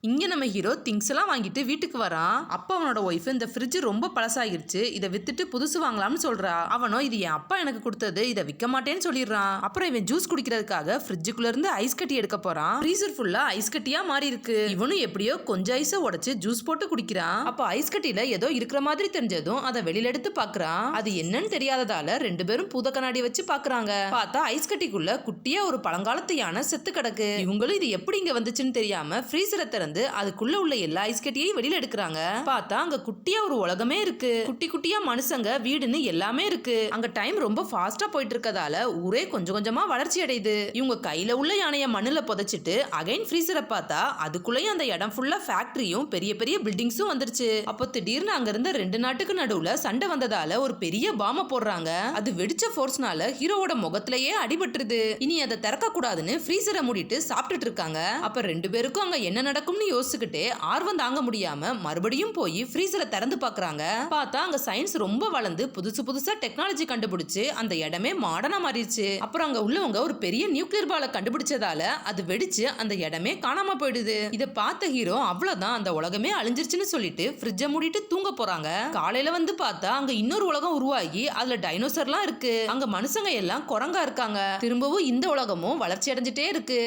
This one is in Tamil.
இங்க நம்ம ஹீரோ திங்ஸ் எல்லாம் வாங்கிட்டு வீட்டுக்கு வரான். அப்ப அவனோட ஒய்ஃப் இந்த ஃப்ரிட்ஜ் ரொம்ப பழசாயிருச்சு, இதை வித்துட்டு புதுசு வாங்கலாம்னு சொல்றா. அவனோ இது என் அப்பா எனக்கு கொடுத்தது, இதை விற்க மாட்டேன்னு சொல்லிடுறான். அப்புறம் இவன் ஜூஸ் குடிக்கிறதுக்காக ஃப்ரிட்ஜுக்குள்ள இருந்து ஐஸ் கட்டி எடுக்க போறான். ஃப்ரீசர் ஃபுல்லா ஐஸ் கட்டியா மாறி இருக்கு. இவனும் எப்படியோ கொஞ்சம் ஐஸை உடைச்சு ஜூஸ் போட்டு குடிக்கிறான். அப்ப ஐஸ் கட்டியில ஏதோ இருக்கிற மாதிரி தெரிஞ்சதும் அதை வெளியில எடுத்து பாக்குறான். அது என்னன்னு தெரியாததால ரெண்டு பேரும் பூத கண்ணாடி வச்சு பாக்குறாங்க. பார்த்தா ஐஸ் கட்டிக்குள்ள குட்டியா ஒரு பழங்காலத்து யானை செத்து கிடக்கு. இவங்களும் இது எப்படி இங்க வந்துச்சுன்னு தெரியாம ஃப்ரீசரை திறந்து அதுக்குள்ள உள்ள எல்லா ஐஸ் கட்டியையும் வெளியில எடுக்கிறாங்க. பார்த்தா அங்க குட்டியா ஒரு உலகமே இருக்கு. குட்டி குட்டியா மனுஷங்க, வீடுன்னு எல்லாமே இருக்கு. அங்க டைம் ரொம்ப ஃபாஸ்டா போயிட்டு இருக்கதால ஊரே கொஞ்சம் கொஞ்சமா வளர்ச்சி அடையுது. இவங்க கையில உள்ள யானைய மண்ணுல புதைச்சிட்டு அகைன் ஃப்ரீசரை பார்த்தா அதுக்குள்ளேயும் அந்த இடம் ஃபுல்லா ஃபேக்டரியும் பெரிய பெரிய பில்டிங்ஸும் வந்துருச்சு. அப்போ திடீர்னு அங்க இருந்த ரெண்டு நாட்டுக்கு நடுவுல சண்டை வந்ததால ஒரு பெரிய பாம போடுறாங்க. அது வெடிச்ச ஃபோர்ஸ்னால ஹீரோவோட முகத்திலேயே அடிபட்டுருது. இனி அதை திறக்க கூடாதுன்னு ஃப்ரீசரை மூடிட்டு சாப்பிட்டுட்டு இருக்காங்க. அப்ப ரெண்டு பேருக்கும் அங்க என்ன நடக்கும் யோசிச்சுக்கிட்டே ஆர்வம் தாங்க முடியாம மறுபடியும் போய் ஃப்ரீசரை திறந்து பாக்குறாங்க. பார்த்தா அங்க சயின்ஸ் ரொம்ப வளர்ந்து புதுசு புதுசா டெக்னாலஜி கண்டுபிடிச்சு அந்த இடமே மாடர்னா மாறிடுச்சு. அப்புறம் அங்க உள்ளவங்க ஒரு பெரிய நியூக்ளியர் பாலை கண்டுபிடிச்சதால அது வெடிச்சு அந்த இடமே காணாம போயிடுது. இதை பார்த்த ஹீரோ அவ்வளவுதான், அந்த உலகமே அழிஞ்சிருச்சுன்னு சொல்லிட்டு ஃப்ரிட்ஜை மூடிட்டு தூங்க போறாங்க. காலையில வந்து பார்த்தா அங்க இன்னொரு உலகம் உருவாகி அதுல டைனோசர்லாம் இருக்கு. அங்க மனுஷங்க எல்லாம் குரங்கா இருக்காங்க. திரும்பவும் இந்த உலகமும் வளர்ச்சி அடைஞ்சிட்டே இருக்கு.